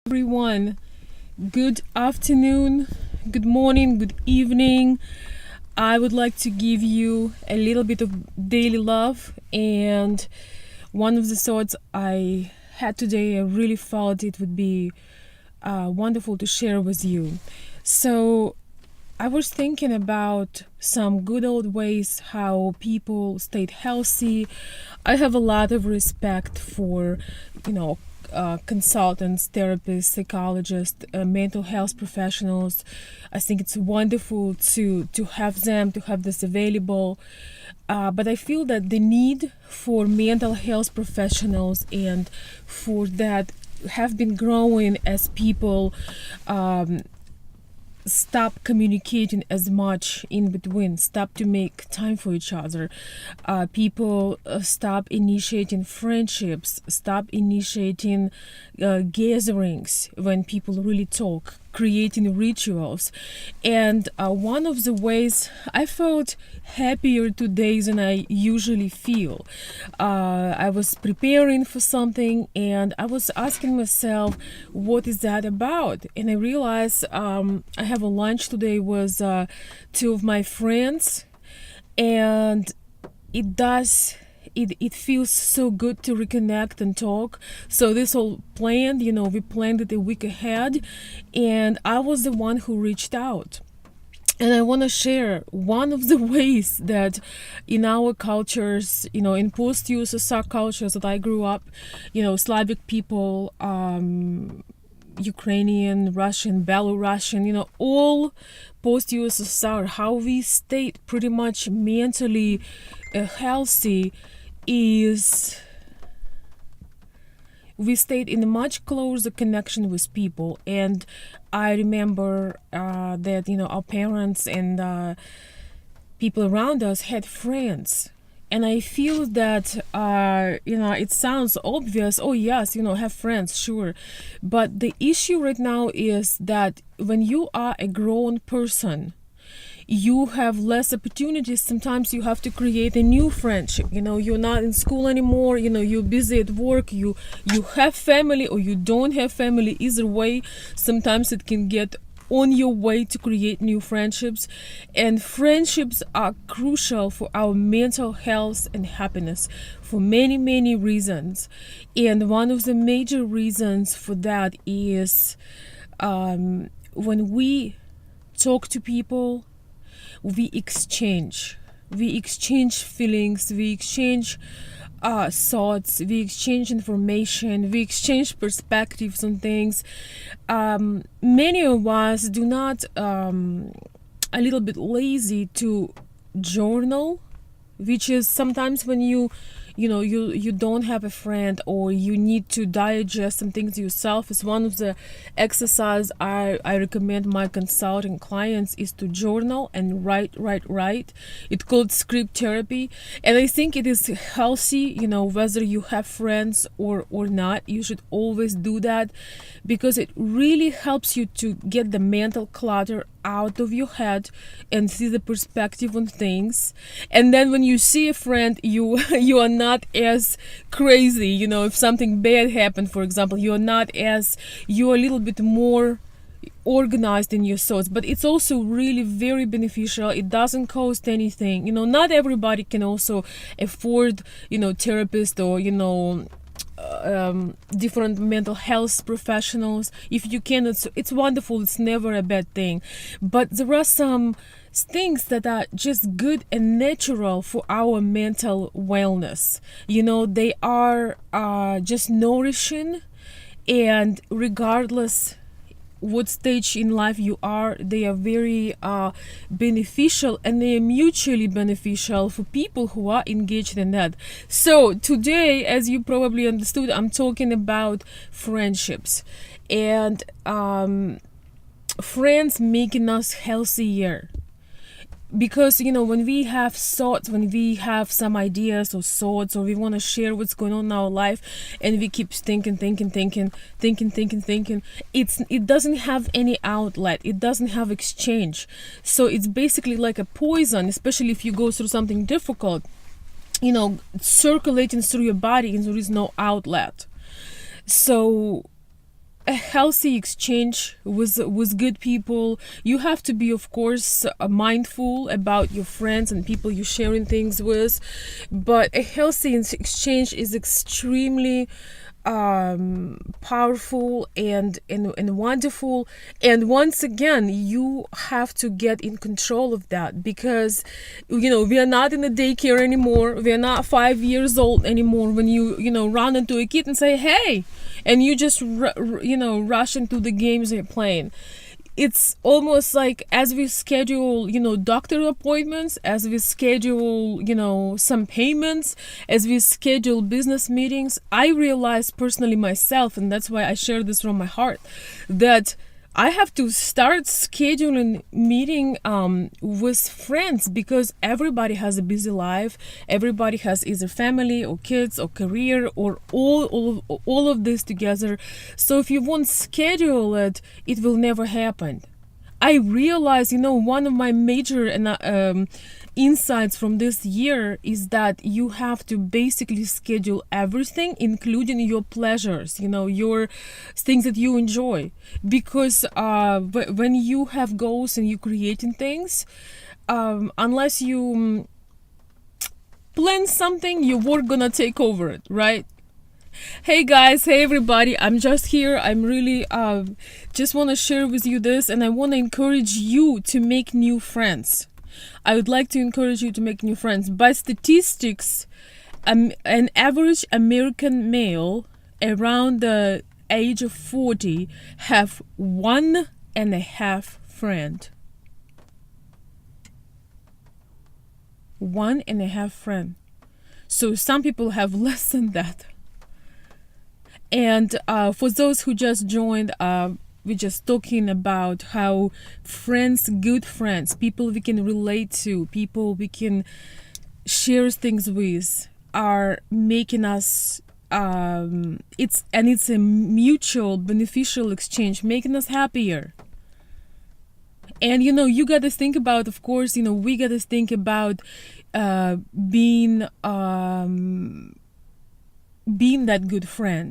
Everyone, good afternoon, good morning, good evening. I would like to give you a little bit of daily love, and one of the thoughts I had today, I really felt it would be wonderful to share with you. So I was thinking about some good old ways how people stayed healthy. I have a lot of respect for, consultants, therapists, psychologists, mental health professionals. I think it's wonderful to have them, to have this available. But I feel that the need for mental health professionals and for that have been growing as people stop communicating as much in between, stop to make time for each other. People stop initiating friendships, stop initiating gatherings when people really talk, creating rituals. And one of the ways I felt happier today than I usually feel. I was preparing for something and I was asking myself, what is that about? And I realized I have a lunch today with two of my friends, and it feels so good to reconnect and talk. So this all planned, we planned it a week ahead, and I was the one who reached out. And I want to share one of the ways that in our cultures, in post-USSR cultures that I grew up, Slavic people, Ukrainian, Russian, Belarusian, all post-USSR, how we stayed pretty much mentally healthy is we stayed in a much closer connection with people. And I remember that our parents and people around us had friends, and I feel that it sounds obvious. Oh yes, have friends, sure, but the issue right now is that when you are a grown person, you have less opportunities. Sometimes you have to create a new friendship. You're not in school anymore. You're busy at work. You have family or you don't have family. Either way, sometimes it can get on your way to create new friendships. And friendships are crucial for our mental health and happiness for many, many reasons. And one of the major reasons for that is when we talk to people, we exchange feelings, we exchange thoughts, we exchange information, we exchange perspectives on things. Many of us do not a little bit lazy to journal, which is sometimes when you don't have a friend or you need to digest some things yourself. Is one of the exercise I recommend my consulting clients is to journal and write. It's called script therapy, and I think it is healthy, whether you have friends or not. You should always do that because it really helps you to get the mental clutter out of your head and see the perspective on things. And then when you see a friend, you are not as crazy. If something bad happened, for example, you're a little bit more organized in your thoughts. But it's also really very beneficial. It doesn't cost anything. Not everybody can also afford therapist or different mental health professionals. If you can, it's wonderful. It's never a bad thing. But there are some things that are just good and natural for our mental wellness. They are just nourishing, and regardless what stage in life you are, they are very beneficial, and they are mutually beneficial for people who are engaged in that. So today, as you probably understood, I'm talking about friendships and friends making us healthier. Because when we have thoughts, when we have some ideas or thoughts, or we want to share what's going on in our life, and we keep thinking, it doesn't have any outlet, it doesn't have exchange. So it's basically like a poison, especially if you go through something difficult, circulating through your body and there is no outlet. So a healthy exchange with good people. You have to be, of course, mindful about your friends and people you're sharing things with, but a healthy exchange is extremely powerful and wonderful. And once again, you have to get in control of that, because we are not in the daycare anymore. We are not 5 years old anymore when you run into a kid and say hey, and you just rush into the games they're playing. It's almost like, as we schedule doctor appointments, as we schedule some payments, as we schedule business meetings, I realized personally myself, and that's why I share this from my heart, that I have to start scheduling meeting with friends, because everybody has a busy life. Everybody has either family or kids or career or all of this together. So if you won't schedule it, it will never happen. I realized, one of my major insights from this year is that you have to basically schedule everything, including your pleasures, your things that you enjoy. Because when you have goals and you're creating things, unless you plan something, your work gonna take over it, right? Hey guys, hey everybody, I'm just here. I'm really just want to share with you this, and I want to encourage you to make new friends. I would like to encourage you to make new friends. By statistics, an average American male around the age of 40 have 1.5 friend. 1.5 friend. So some people have less than that. And for those who just joined, we're just talking about how friends, good friends, people we can relate to, people we can share things with, are making us it's a mutual beneficial exchange, making us happier. And you got to think about, of course, we got to think about being that good friend.